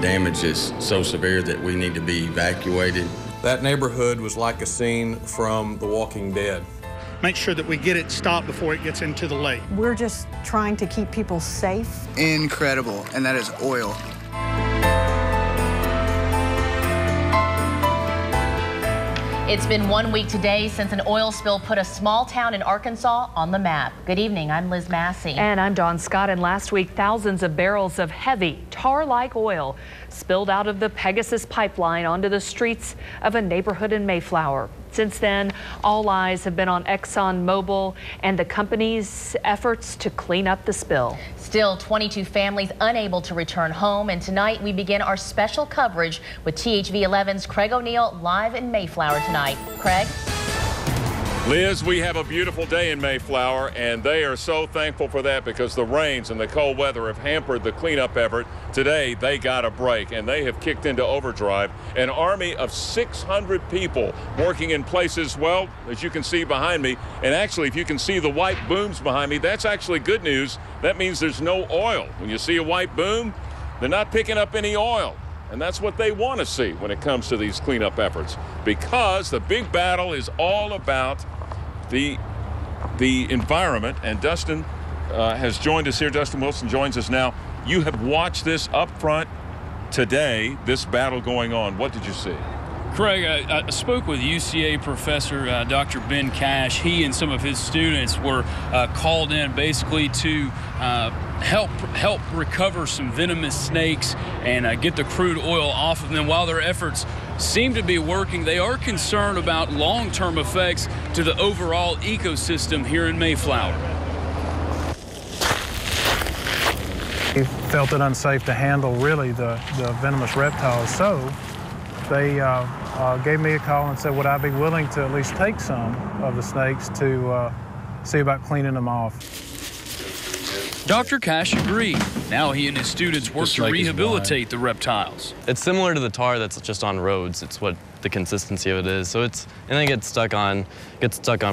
damage is so severe that we need to be evacuated. That neighborhood was like a scene from The Walking Dead. Make sure that we get it stopped before it gets into the lake. We're just trying to keep people safe. Incredible, and that is oil. It's been 1 week today since an oil spill put a small town in Arkansas on the map. Good evening, I'm Liz Massey. And I'm Dawn Scott, and last week thousands of barrels of heavy tar-like oil spilled out of the Pegasus pipeline onto the streets of a neighborhood in Mayflower. Since then, all eyes have been on ExxonMobil and the company's efforts to clean up the spill. Still, 22 families unable to return home, and tonight we begin our special coverage with THV 11's Craig O'Neill live in Mayflower tonight. Craig? Liz, we have a beautiful day in Mayflower, and they are so thankful for that because the rains and the cold weather have hampered the cleanup effort. Today, they got a break, and they have kicked into overdrive. An army of 600 people working in places, well, as you can see behind me, and actually, if you can see the white booms behind me, that's actually good news. That means there's no oil. When you see a white boom, they're not picking up any oil. And that's what they want to see when it comes to these cleanup efforts, because the big battle is all about the environment. And Dustin has joined us here. Dustin Wilson joins us now. You have watched this up front today, this battle going on. What did you see? Craig, I spoke with UCA professor Dr. Ben Cash. He and some of his students were called in basically to help recover some venomous snakes and get the crude oil off of them. While their efforts seem to be working, they are concerned about long-term effects to the overall ecosystem here in Mayflower. He felt it unsafe to handle really the venomous reptiles, so they gave me a call and said, would I be willing to at least take some of the snakes to see about cleaning them off. Dr. Cash agreed. Now he and his students work to rehabilitate the reptiles. It's similar to the tar that's just on roads. It's what the consistency of it is. So and it gets stuck on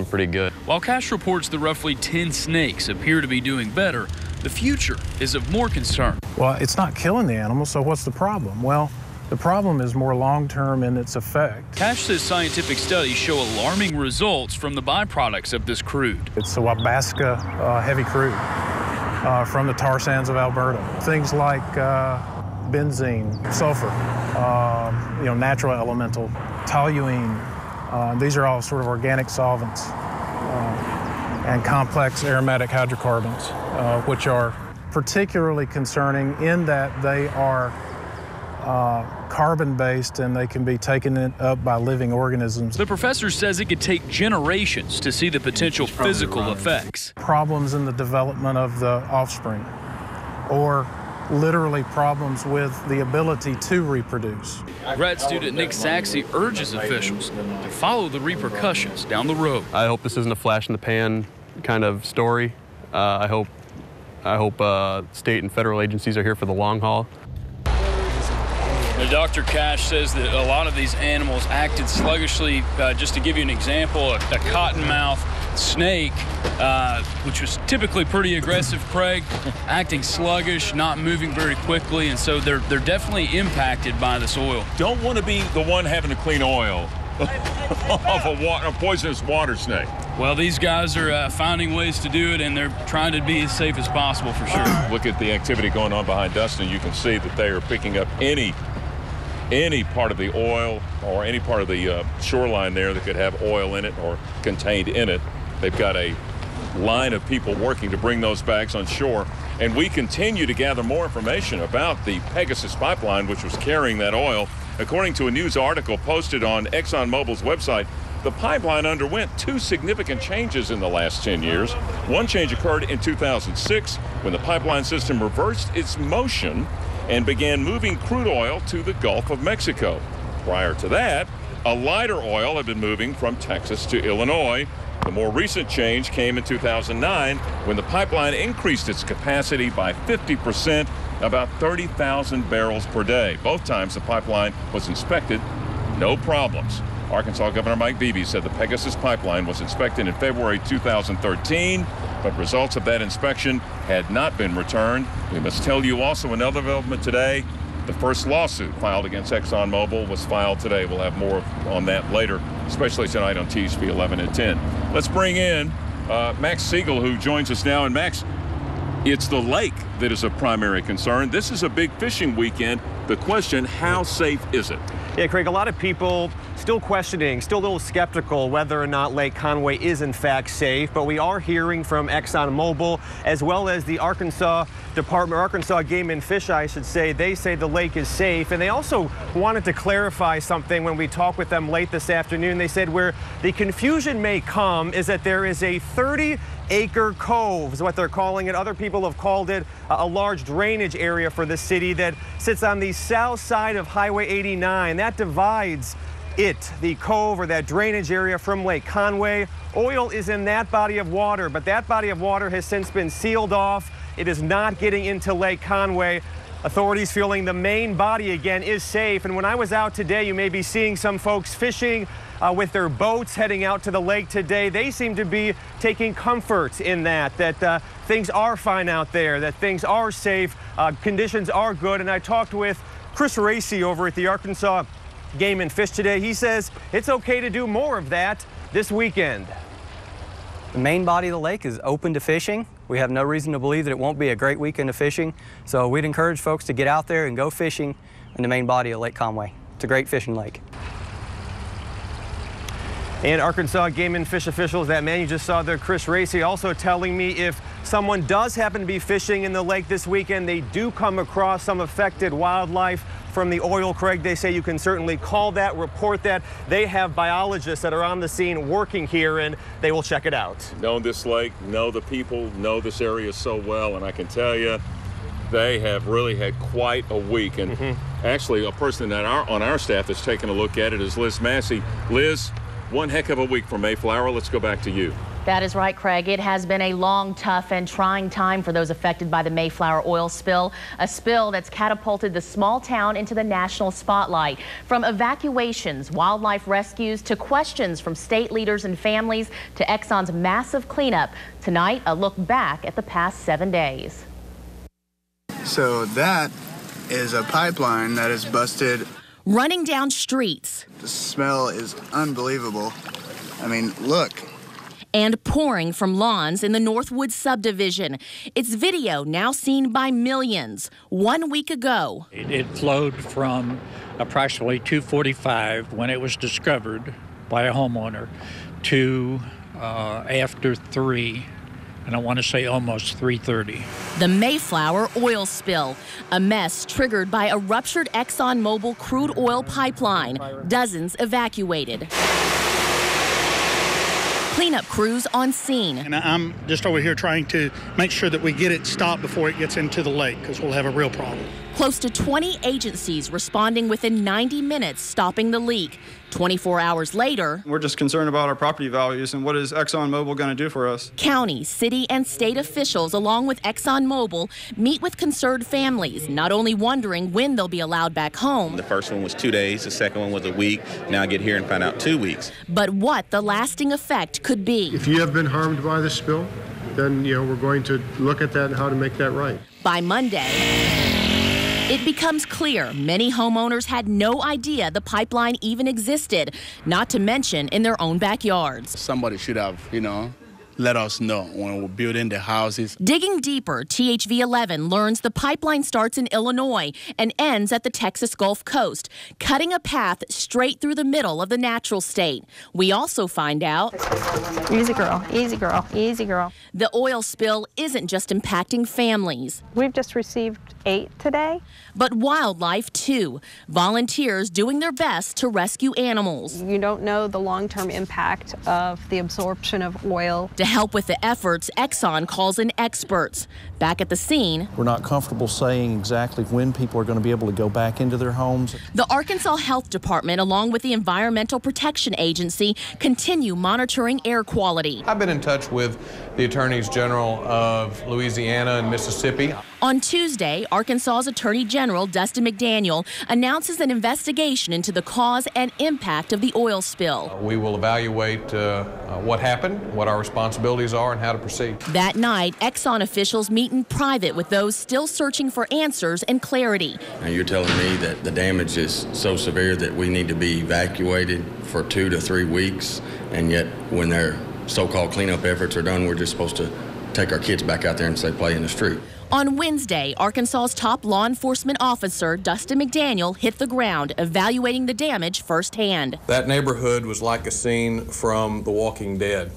pretty good. While Cash reports the roughly 10 snakes appear to be doing better, the future is of more concern. Well, it's not killing the animals, so what's the problem? Well, the problem is more long-term in its effect. Cash says scientific studies show alarming results from the byproducts of this crude. It's the Wabasca heavy crude from the tar sands of Alberta. Things like benzene, sulfur, natural elemental, toluene. These are all sort of organic solvents and complex aromatic hydrocarbons, which are particularly concerning in that they are carbon-based and they can be taken up by living organisms. The professor says it could take generations to see the potential physical effects. Problems in the development of the offspring, or literally problems with the ability to reproduce. Grad student Nick Saxey urges officials to follow the repercussions down the road. I hope this isn't a flash-in-the-pan kind of story. I hope state and federal agencies are here for the long haul. Dr. Cash says that a lot of these animals acted sluggishly. Just to give you an example, a cottonmouth snake, which was typically pretty aggressive, Craig, acting sluggish, not moving very quickly, and so they're definitely impacted by this oil. Don't want to be the one having to clean oil of a poisonous water snake. Well, these guys are finding ways to do it, and they're trying to be as safe as possible for sure. Look at the activity going on behind Dustin. You can see that they are picking up any part of the oil or any part of the shoreline there that could have oil in it or contained in it. They've got a line of people working to bring those bags on shore. And we continue to gather more information about the Pegasus pipeline, which was carrying that oil. According to a news article posted on ExxonMobil's website, the pipeline underwent 2 significant changes in the last 10 years. One change occurred in 2006 when the pipeline system reversed its motion and began moving crude oil to the Gulf of Mexico. Prior to that, a lighter oil had been moving from Texas to Illinois. The more recent change came in 2009 when the pipeline increased its capacity by 50%, about 30,000 barrels per day. Both times the pipeline was inspected, no problems. Arkansas Governor Mike Beebe said the Pegasus pipeline was inspected in February 2013, but results of that inspection had not been returned. We must tell you also another development today. The first lawsuit filed against ExxonMobil was filed today. We'll have more on that later, especially tonight on THV 11 at 10. Let's bring in Max Siegel, who joins us now. And Max, it's the lake that is a primary concern. This is a big fishing weekend. The question, how safe is it? Yeah, Craig, a lot of people still questioning, still a little skeptical whether or not Lake Conway is in fact safe, but we are hearing from ExxonMobil as well as the Arkansas Game and Fish, I should say. They say the lake is safe, and they also wanted to clarify something when we talked with them late this afternoon. They said where the confusion may come is that there is a 30-acre cove, is what they're calling it. Other people have called it a large drainage area for the city that sits on the south side of Highway 89. That divides the cove or that drainage area from Lake Conway. Oil is in that body of water, but that body of water has since been sealed off. It is not getting into Lake Conway. Authorities feeling the main body again is safe. And when I was out today, you may be seeing some folks fishing with their boats heading out to the lake today. They seem to be taking comfort in that things are fine out there, that things are safe, conditions are good. And I talked with Chris Racy over at the Arkansas Game and Fish today. He says it's okay to do more of that this weekend. The main body of the lake is open to fishing. We have no reason to believe that it won't be a great weekend of fishing. So we'd encourage folks to get out there and go fishing in the main body of Lake Conway. It's a great fishing lake. And Arkansas Game and Fish officials, that man you just saw there, Chris Racy, also telling me if someone does happen to be fishing in the lake this weekend, they do come across some affected wildlife from the oil, Craig, they say you can certainly call that, report that. They have biologists that are on the scene working here, and they will check it out. Know this lake, know the people, know this area so well, and I can tell you, they have really had quite a week. And actually, a person that on our staff that's taken a look at it is Liz Massey. Liz, one heck of a week for Mayflower. Let's go back to you. That is right, Craig. It has been a long, tough, and trying time for those affected by the Mayflower oil spill, a spill that's catapulted the small town into the national spotlight. From evacuations, wildlife rescues, to questions from state leaders and families, to Exxon's massive cleanup. Tonight, a look back at the past 7 days. So that is a pipeline that is busted. Running down streets. The smell is unbelievable. I mean, look. And pouring from lawns in the Northwood subdivision. It's video now seen by millions. 1 week ago, it flowed from approximately 2:45 when it was discovered by a homeowner to after 3, and I want to say almost 3:30. The Mayflower oil spill, a mess triggered by a ruptured ExxonMobil crude oil pipeline. Dozens evacuated. Cleanup crews on scene. And I'm just over here trying to make sure that we get it stopped before it gets into the lake, because we'll have a real problem. Close to 20 agencies responding within 90 minutes, stopping the leak. 24 hours later, we're just concerned about our property values and what is ExxonMobil going to do for us. County, city, and state officials, along with ExxonMobil, meet with concerned families, not only wondering when they'll be allowed back home. The first one was 2 days, the second one was a week. Now I get here and find out 2 weeks. But what the lasting effect could be. If you have been harmed by this spill, then we're going to look at that and how to make that right. By Monday, it becomes clear many homeowners had no idea the pipeline even existed, not to mention in their own backyards. Somebody should have, let us know when we're building the houses. Digging deeper, THV 11 learns the pipeline starts in Illinois and ends at the Texas Gulf Coast, cutting a path straight through the middle of the natural state. We also find out, easy girl, easy girl, easy girl. The oil spill isn't just impacting families. We've just received 8 today. But wildlife too. Volunteers doing their best to rescue animals. You don't know the long-term impact of the absorption of oil. To help with the efforts, Exxon calls in experts. Back at the scene, we're not comfortable saying exactly when people are going to be able to go back into their homes. The Arkansas Health Department, along with the Environmental Protection Agency, continue monitoring air quality. I've been in touch with the Attorneys General of Louisiana and Mississippi. On Tuesday, Arkansas's Attorney General Dustin McDaniel announces an investigation into the cause and impact of the oil spill. We will evaluate what happened, what our responsibilities are, and how to proceed. That night, Exxon officials meet in private with those still searching for answers and clarity. Now you're telling me that the damage is so severe that we need to be evacuated for 2 to 3 weeks, and yet when their so-called cleanup efforts are done, we're just supposed to take our kids back out there and say play in the street. On Wednesday, Arkansas's top law enforcement officer, Dustin McDaniel, hit the ground, evaluating the damage firsthand. That neighborhood was like a scene from The Walking Dead.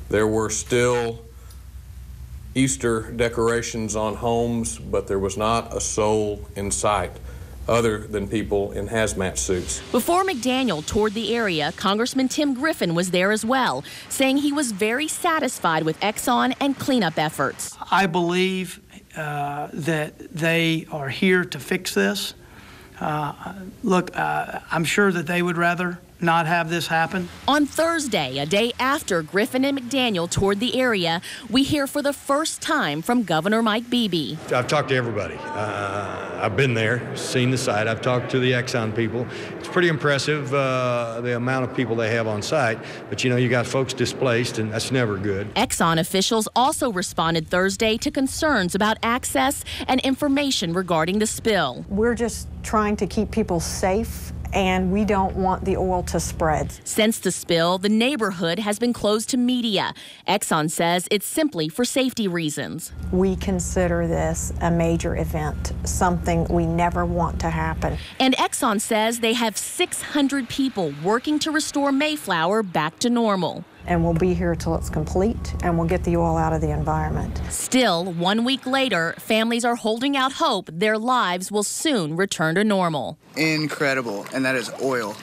There were still Easter decorations on homes, but there was not a soul in sight other than people in hazmat suits. Before McDaniel toured the area, Congressman Tim Griffin was there as well, saying he was very satisfied with Exxon and cleanup efforts. I believe that they are here to fix this. Look, I'm sure that they would rather not have this happen. On Thursday, a day after Griffin and McDaniel toured the area, we hear for the first time from Governor Mike Beebe. I've talked to everybody. I've been there, seen the site. I've talked to the Exxon people. It's pretty impressive, the amount of people they have on site. But, you know, you got folks displaced, and that's never good. Exxon officials also responded Thursday to concerns about access and information regarding the spill. We're just trying to keep people safe, and we don't want the oil to spread. Since the spill, the neighborhood has been closed to media. Exxon says it's simply for safety reasons. We consider this a major event, something we never want to happen. And Exxon says they have 600 people working to restore Mayflower back to normal. And we'll be here till it's complete, and we'll get the oil out of the environment. Still, 1 week later, families are holding out hope their lives will soon return to normal. Incredible, and that is oil.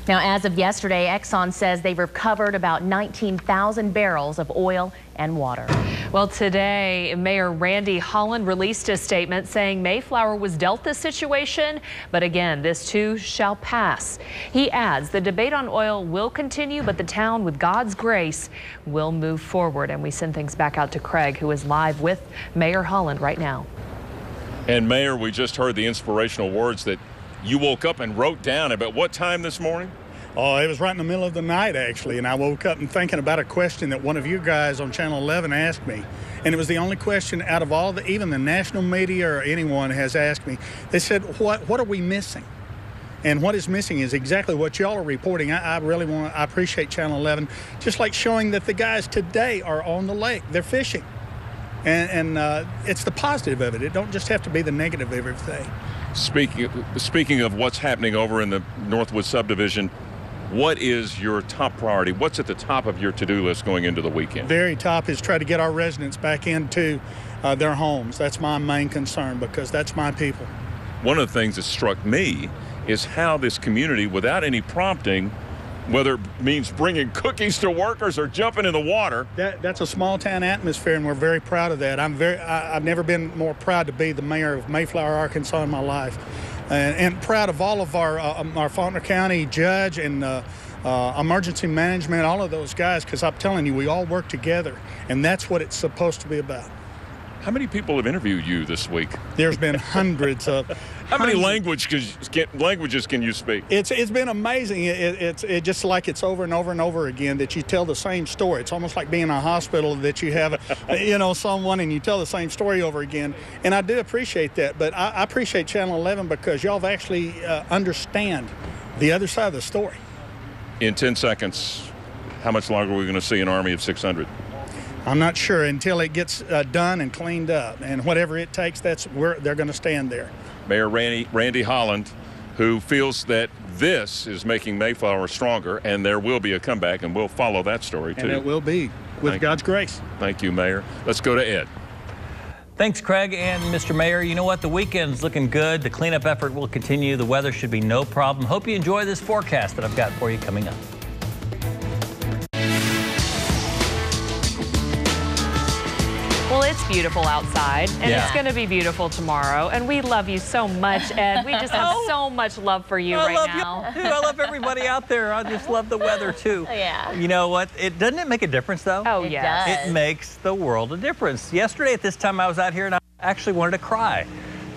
Now, as of yesterday, Exxon says they've recovered about 19,000 barrels of oil and water. Well, today, Mayor Randy Holland released a statement saying Mayflower was dealt this situation, but again, this too shall pass. He adds the debate on oil will continue, but the town, with God's grace, will move forward. And we send things back out to Craig, who is live with Mayor Holland right now. And Mayor, we just heard the inspirational words that you woke up and wrote down. About what time this morning? Oh, it was right in the middle of the night, actually, and I woke up and thinking about a question that one of you guys on Channel 11 asked me, and it was the only question out of all even the national media or anyone has asked me. They said, what are we missing? And what is missing is exactly what y'all are reporting. I appreciate Channel 11, just like showing that the guys today are on the lake. They're fishing, and it's the positive of it. It don't just have to be the negative of everything. Speaking of what's happening over in the Northwood subdivision, what is your top priority? What's at the top of your to-do list going into the weekend? Very top is try to get our residents back into their homes. That's my main concern, because that's my people. One of the things that struck me is how this community, without any prompting, whether it means bringing cookies to workers or jumping in the water. That's a small town atmosphere, and we're very proud of that. I've never been more proud to be the mayor of Mayflower, Arkansas in my life. And proud of all of our Faulkner County judge and emergency management, all of those guys, because I'm telling you, we all work together, and that's what it's supposed to be about. How many people have interviewed you this week? There's been hundreds of. How many languages can you speak? It's been amazing. It's just like it's over and over and over again that you tell the same story. It's almost like being in a hospital that you have, someone and you tell the same story over again. And I do appreciate that. But I appreciate Channel 11 because y'all have actually understand the other side of the story. In 10 seconds, how much longer are we going to see an army of 600? I'm not sure until it gets done and cleaned up. And whatever it takes, that's where they're going to stand there. Mayor Randy Holland, who feels that this is making Mayflower stronger, and there will be a comeback, and we'll follow that story, too. And it will be, with God's grace. Thank you, Mayor. Let's go to Ed. Thanks, Craig and Mr. Mayor. You know what? The weekend's looking good. The cleanup effort will continue. The weather should be no problem. Hope you enjoy this forecast that I've got for you coming up. Well, it's beautiful outside, and it's going to be beautiful tomorrow. And we love you so much, Ed. We just have so much love for you right now. I love everybody out there. I just love the weather, too. Yeah. You know what? Doesn't it make a difference, though? Oh, yeah. It makes the world a difference. Yesterday at this time, I was out here, and I Actually wanted to cry.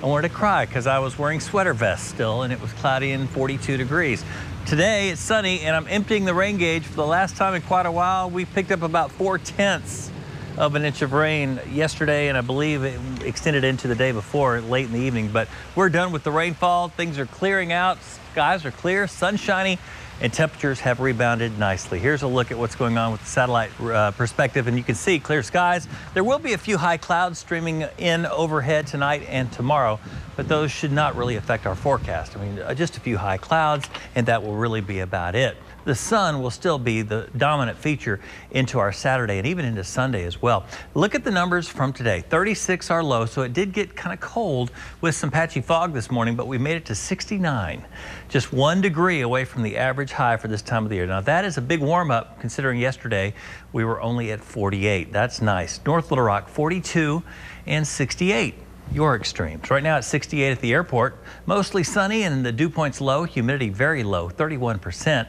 I wanted to cry because I was wearing sweater vests still and it was cloudy and 42 degrees. Today it's sunny and I'm emptying the rain gauge for the last time in quite a while. We picked up about 4/10 of an inch of rain yesterday, and I believe it extended into the day before, late in the evening. But we're done with the rainfall. Things are clearing out. Skies are clear, sunshiny, and temperatures have rebounded nicely. Here's a look at what's going on with the satellite perspective, and you can see clear skies. There will be a few high clouds streaming in overhead tonight and tomorrow, but those should not really affect our forecast. I mean, just a few high clouds, and that will really be about it. The sun will still be the dominant feature into our Saturday and even into Sunday as well. Look at the numbers from today. 36 our low, so it did get kind of cold with some patchy fog this morning, but we made it to 69. Just 1 degree away from the average high for this time of the year. Now that is a big warm up considering yesterday we were only at 48. That's nice. North Little Rock 42 and 68. Your extremes. Right now it's 68 at the airport. Mostly sunny and the dew point's low. Humidity very low, 31%.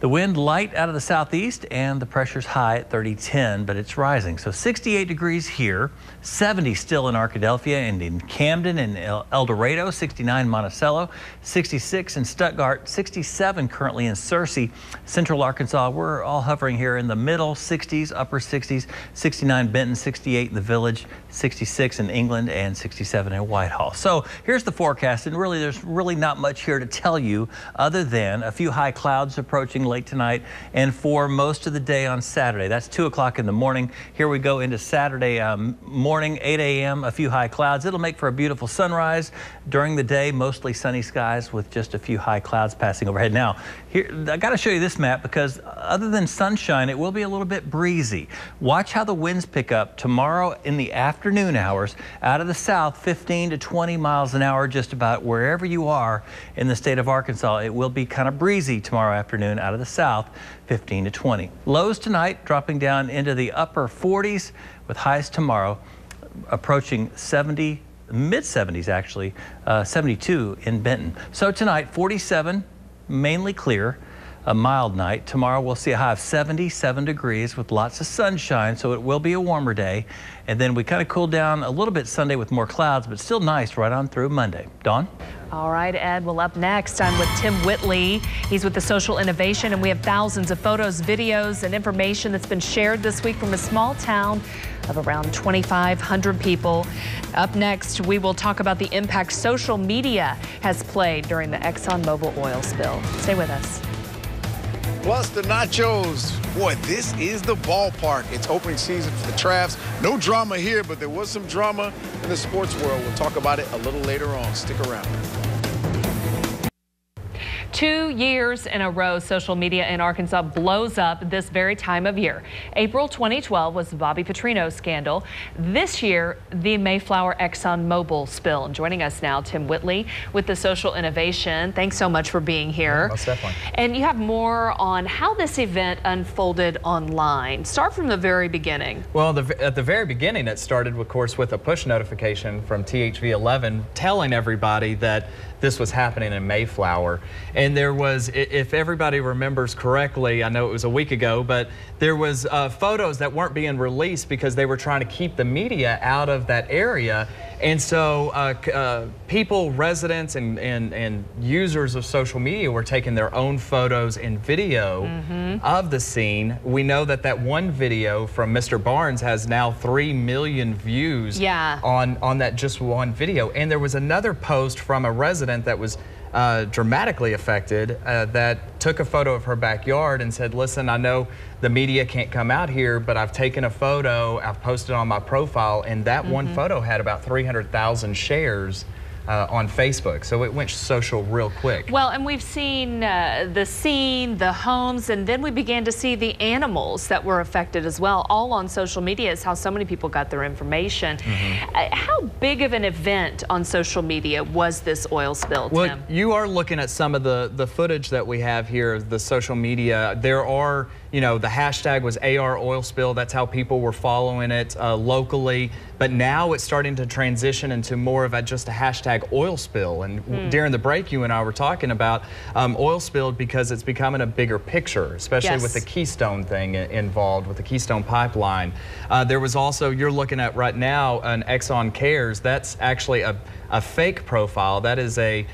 The wind light out of the southeast and the pressure's high at 30-10, but it's rising. So 68 degrees here, 70 still in Arkadelphia and in Camden and El Dorado, 69 Monticello, 66 in Stuttgart, 67 currently in Searcy. Central Arkansas, we're all hovering here in the middle 60s, upper 60s, 69 Benton, 68 in the Village, 66 in England, and 67 in Whitehall. So here's the forecast, and really there's really not much here to tell you other than a few high clouds approaching late tonight and for most of the day on Saturday. That's 2 o'clock in the morning. Here we go into Saturday morning, 8 a.m., a few high clouds. It'll make for a beautiful sunrise. During the day, mostly sunny skies with just a few high clouds passing overhead. Now, here, I got to show you this map because other than sunshine, it will be a little bit breezy. Watch how the winds pick up tomorrow in the afternoon hours out of the south, 15 to 20 miles an hour, just about wherever you are in the state of Arkansas. It will be kind of breezy tomorrow afternoon out of the south, 15 to 20. Lows tonight dropping down into the upper 40s with highs tomorrow approaching 70, mid-70s actually, 72 in Benton. So tonight 47, mainly clear, a mild night. Tomorrow we'll see a high of 77 degrees with lots of sunshine, so it will be a warmer day. And then we kind of cool down a little bit Sunday with more clouds, but still nice right on through Monday. Dawn? All right, Ed. Well, up next, I'm with Tim Whitley. He's with the Social Innovation, and we have thousands of photos, videos, and information that's been shared this week from a small town of around 2,500 people. Up next, we will talk about the impact social media has played during the ExxonMobil oil spill. Stay with us. Plus the nachos. Boy, this is the ballpark. It's opening season for the Travs. No drama here, but there was some drama in the sports world. We'll talk about it a little later on. Stick around. 2 years in a row, social media in Arkansas blows up this very time of year. April 2012 was the Bobby Petrino scandal. This year, the Mayflower ExxonMobil spill. And joining us now, Tim Whitley with the Social Innovation. Thanks so much for being here. Yeah, most definitely. And you have more on how this event unfolded online. Start from the very beginning. Well, at the very beginning, it started, of course, with a push notification from THV 11 telling everybody that this was happening in Mayflower. And there was, if everybody remembers correctly, I know it was a week ago, but there was photos that weren't being released because they were trying to keep the media out of that area. And so people, residents, and users of social media were taking their own photos and video of the scene. We know that that one video from Mr. Barnes has now 3 million views on that just one video. And there was another post from a resident that was dramatically affected that took a photo of her backyard and said, listen, I know the media can't come out here, but I've taken a photo, I've posted on my profile, and that one photo had about 300,000 shares on Facebook. So it went social real quick. Well, and we've seen the scene, the homes, and then we began to see the animals that were affected as well. All on social media is how so many people got their information. How big of an event on social media was this oil spill, Tim? Well, you are looking at some of the footage that we have here, the social media. There are, you know, the hashtag was AR oil spill. That's how people were following it locally. But now it's starting to transition into more of just a hashtag hashtag oil spill. And during the break, you and I were talking about oil spill because it's becoming a bigger picture, especially with the Keystone thing involved, with the Keystone pipeline. There was also, you're looking at right now, an Exxon Cares. That's actually a fake profile. That is a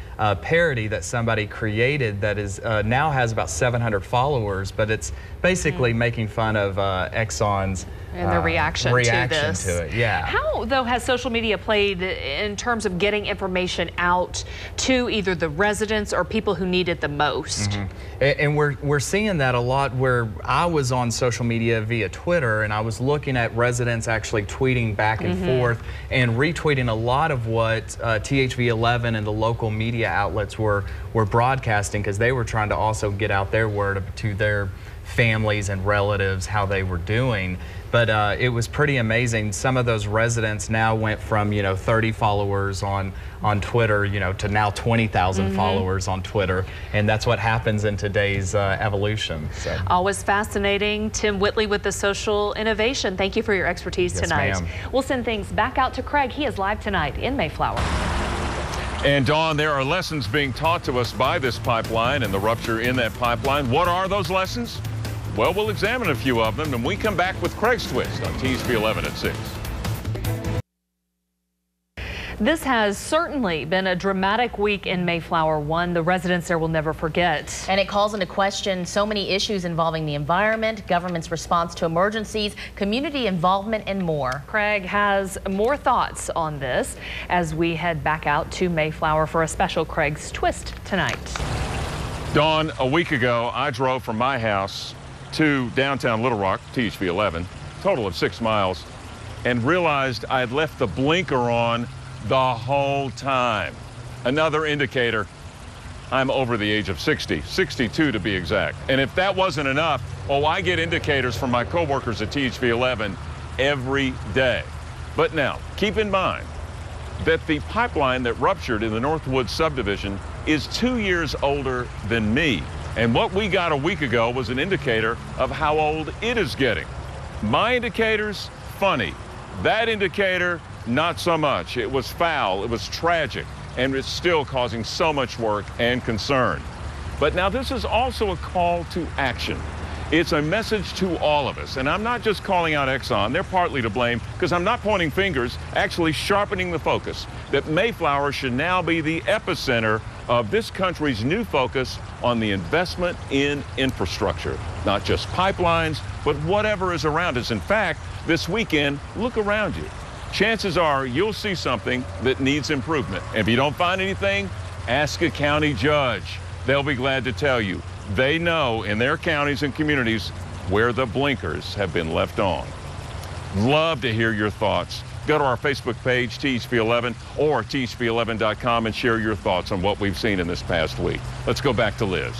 parody that somebody created that is now has about 700 followers, but it's basically making fun of Exxon's and the reaction to this. To it, yeah. How, though, has social media played in terms of getting information out to either the residents or people who need it the most? And we're seeing that a lot, where I was on social media via Twitter, and I was looking at residents actually tweeting back and forth and retweeting a lot of what THV 11 and the local media outlets were broadcasting, because they were trying to also get out their word to their families and relatives how they were doing. But it was pretty amazing. Some of those residents now went from 30 followers on Twitter, to now 20,000 followers on Twitter, and that's what happens in today's evolution. So. Always fascinating. Tim Whitley with the Social Innovation. Thank you for your expertise tonight. We'll send things back out to Craig. He is live tonight in Mayflower. And Dawn, there are lessons being taught to us by this pipeline and the rupture in that pipeline. What are those lessons? Well, we'll examine a few of them, and we come back with Craig's Twist on THV 11 at 6. This has certainly been a dramatic week in Mayflower, one the residents there will never forget. And it calls into question so many issues involving the environment, government's response to emergencies, community involvement, and more. Craig has more thoughts on this as we head back out to Mayflower for a special Craig's Twist tonight. Dawn, a week ago, I drove from my house to downtown Little Rock, THV 11, total of 6 miles, and realized I had left the blinker on the whole time. Another indicator, I'm over the age of 60, 62 to be exact. And if that wasn't enough, I get indicators from my coworkers at THV 11 every day. But now, keep in mind that the pipeline that ruptured in the Northwood subdivision is 2 years older than me. And what we got a week ago was an indicator of how old it is getting. My indicators, funny. That indicator, not so much. It was foul, it was tragic, and it's still causing so much work and concern. But now this is also a call to action. It's a message to all of us, and I'm not just calling out Exxon. They're partly to blame, because I'm not pointing fingers, actually sharpening the focus that Mayflower should now be the epicenter of this country's new focus on the investment in infrastructure, not just pipelines, but whatever is around us. In fact, this weekend, look around you. Chances are you'll see something that needs improvement. And if you don't find anything, ask a county judge. They'll be glad to tell you. They know in their counties and communities where the blinkers have been left on. Love to hear your thoughts. Go to our Facebook page, THV11, or THV11.com, and share your thoughts on what we've seen in this past week. Let's go back to Liz.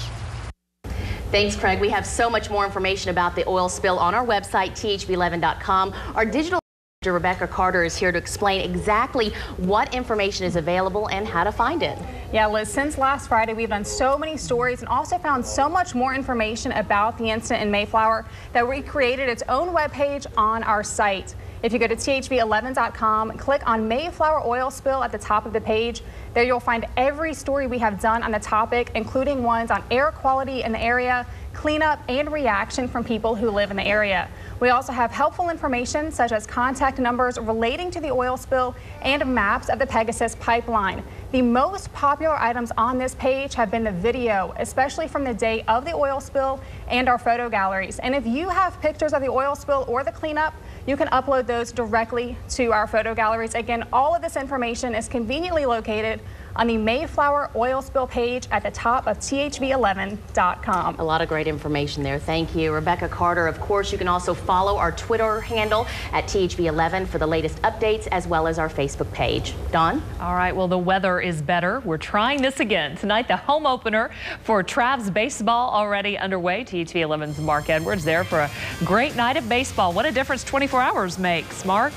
Thanks, Craig. We have so much more information about the oil spill on our website, THV11.com. Our digital editor, Rebecca Carter, is here to explain exactly what information is available and how to find it. Yeah, Liz, since last Friday, we've done so many stories and also found so much more information about the incident in Mayflower that we created its own webpage on our site. If you go to THV11.com, click on Mayflower oil spill at the top of the page. There you'll find every story we have done on the topic, including ones on air quality in the area, cleanup, and reaction from people who live in the area. We also have helpful information such as contact numbers relating to the oil spill and maps of the Pegasus pipeline. The most popular items on this page have been the video, especially from the day of the oil spill, and our photo galleries. And if you have pictures of the oil spill or the cleanup, you can upload those directly to our photo galleries. Again, all of this information is conveniently located on the Mayflower oil spill page at the top of THV11.com. A lot of great information there. Thank you, Rebecca Carter. Of course, you can also follow our Twitter handle at THV11 for the latest updates, as well as our Facebook page. Dawn? All right, well, the weather is better. We're trying this again. Tonight, the home opener for Travs baseball already underway. THV11's Mark Edwards there for a great night of baseball. What a difference 24 hours makes, Mark.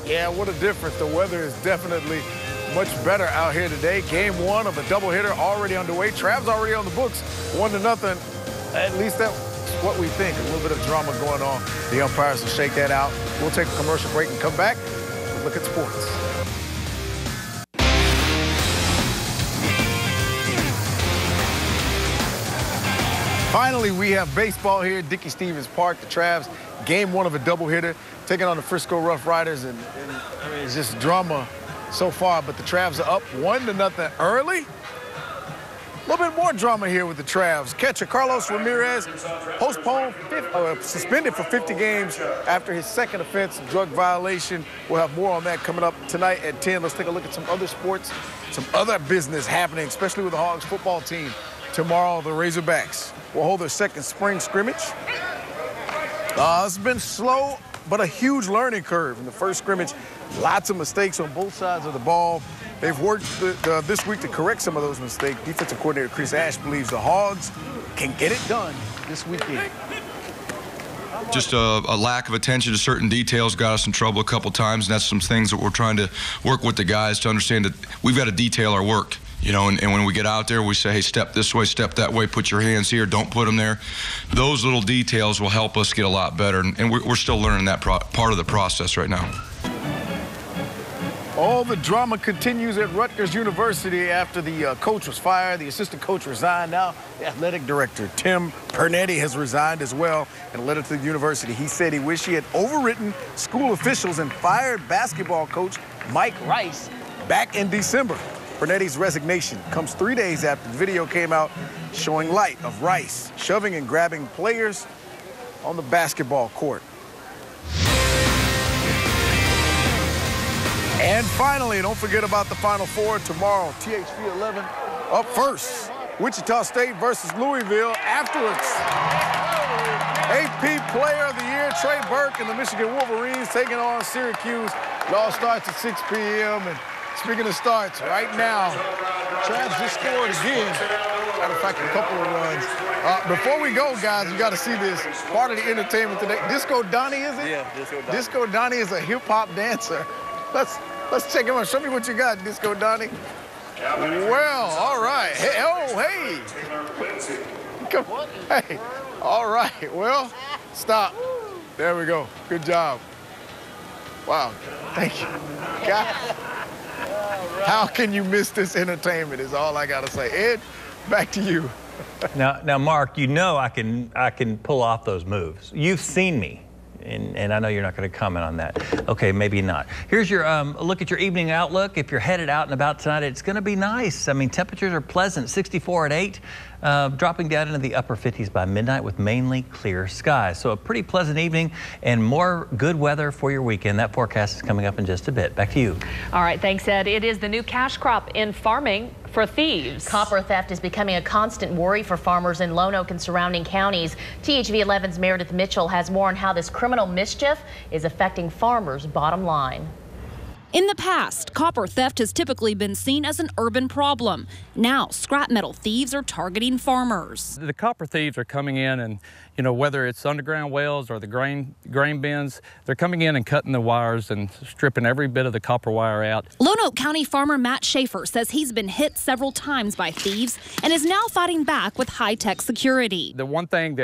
Yeah, what a difference. The weather is definitely much better out here today. Game one of a doubleheader already underway. Travs already on the books, 1-0. At least that's what we think. A little bit of drama going on. The umpires will shake that out. We'll take a commercial break and come back. Look at sports. Finally, we have baseball here at Dickey-Stephens Park. The Travs, game one of a doubleheader, taking on the Frisco Rough Riders, and I mean, it's just drama so far, but the Travs are up 1-0 early. A little bit more drama here with the Travs. Catcher Carlos Ramirez suspended for 50 games after his second offense, drug violation. We'll have more on that coming up tonight at 10. Let's take a look at some other sports, some other business happening, especially with the Hogs football team. Tomorrow, the Razorbacks will hold their second spring scrimmage. It's been slow, but a huge learning curve in the first scrimmage. Lots of mistakes on both sides of the ball. They've worked this week to correct some of those mistakes. Defensive coordinator Chris Ash believes the Hogs can get it done this weekend. Just a lack of attention to certain details got us in trouble a couple times, and that's some things that we're trying to work with the guys to understand that we've got to detail our work. You know, and when we get out there, we say, hey, step this way, step that way, put your hands here, don't put them there. Those little details will help us get a lot better, and we're still learning that part of the process right now. All the drama continues at Rutgers University after the coach was fired. The assistant coach resigned. Now the athletic director, Tim Pernetti, has resigned as well. In a letter to the university, he said he wished he had overwritten school officials and fired basketball coach Mike Rice back in December. Pernetti's resignation comes 3 days after the video came out showing light of Rice shoving and grabbing players on the basketball court. And finally, don't forget about the Final Four tomorrow. THV 11 up first. Wichita State versus Louisville afterwards. AP Player of the Year, Trey Burke and the Michigan Wolverines taking on Syracuse. It all starts at 6 p.m. And speaking of starts, right now, Travs just scored again. Matter of fact, a couple of runs. Before we go, guys, you got to see this. Part of the entertainment today. Disco Donnie, is it? Yeah, Disco Donnie. Disco Donnie is a hip-hop dancer. Let's check him out. Show me what you got, Disco Donnie. Well, all right. Hey, oh, hey. Come on. Hey. All right. Well, stop. There we go. Good job. Wow. Thank you. God. How can you miss this entertainment is all I got to say. Ed, back to you. Now, Mark, you know I can pull off those moves. You've seen me. And I know you're not going to comment on that. Okay, maybe not. Here's your look at your evening outlook. If you're headed out and about tonight, it's going to be nice. I mean, temperatures are pleasant, 64 at 8, dropping down into the upper 50s by midnight with mainly clear skies. So a pretty pleasant evening and more good weather for your weekend. That forecast is coming up in just a bit. Back to you. All right, thanks, Ed. It is the new cash crop in farming for thieves. Copper theft is becoming a constant worry for farmers in Lone Oak and surrounding counties. THV 11's Meredith Mitchell has more on how this criminal mischief is affecting farmers' bottom line. In the past, copper theft has typically been seen as an urban problem. Now, scrap metal thieves are targeting farmers. The copper thieves are coming in and, you know, whether it's underground wells or the grain bins, they're coming in and cutting the wires and stripping every bit of the copper wire out. Lone Oak County farmer Matt Schaefer says he's been hit several times by thieves and is now fighting back with high-tech security. The one thing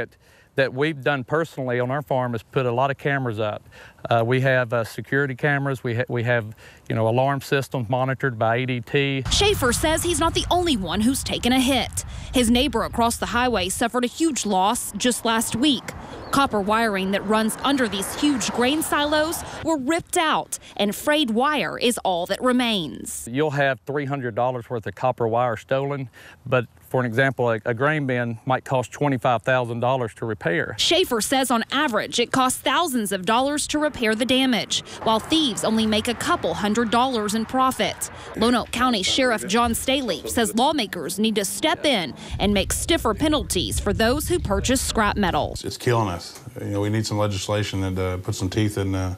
that we've done personally on our farm is put a lot of cameras up. We have security cameras. We have, you know, alarm systems monitored by ADT. Schaefer says he's not the only one who's taken a hit. His neighbor across the highway suffered a huge loss just last week. Copper wiring that runs under these huge grain silos were ripped out, and frayed wire is all that remains. You'll have $300 worth of copper wire stolen, but for an example, a grain bin might cost $25,000 to repair. Schaefer says on average it costs thousands of dollars to repair the damage, while thieves only make a couple $100 in profit. Lone Oak County Sheriff John Staley says lawmakers need to step in and make stiffer penalties for those who purchase scrap metal. It's killing us. You know, we need some legislation that puts some teeth in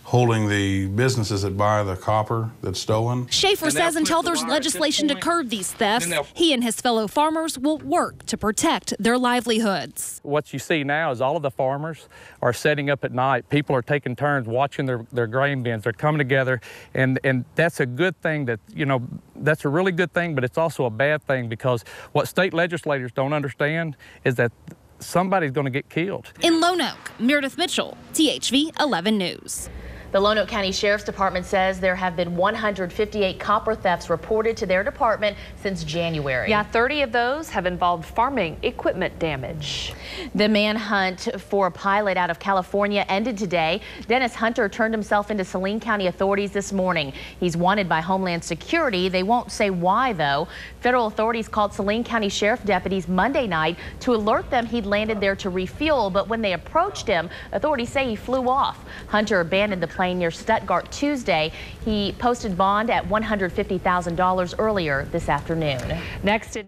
holding the businesses that buy the copper that's stolen. Schaefer says until there's legislation to curb these thefts, he and his fellow farmers will work to protect their livelihoods. What you see now is all of the farmers are setting up at night. People are taking turns watching their grain bins. They're coming together, and that's a good thing. That, you know, that's a really good thing, but it's also a bad thing because what state legislators don't understand is that somebody's going to get killed. In Lone Oak, Meredith Mitchell, THV 11 News. The Lonoke County Sheriff's Department says there have been 158 copper thefts reported to their department since January. Yeah, 30 of those have involved farming equipment damage. The manhunt for a pilot out of California ended today. Dennis Hunter turned himself into Saline County authorities this morning. He's wanted by Homeland Security. They won't say why, though. Federal authorities called Saline County Sheriff deputies Monday night to alert them he'd landed there to refuel, but when they approached him, authorities say he flew off. Hunter abandoned the plane near Stuttgart Tuesday. He posted bond at $150,000 earlier this afternoon. Next.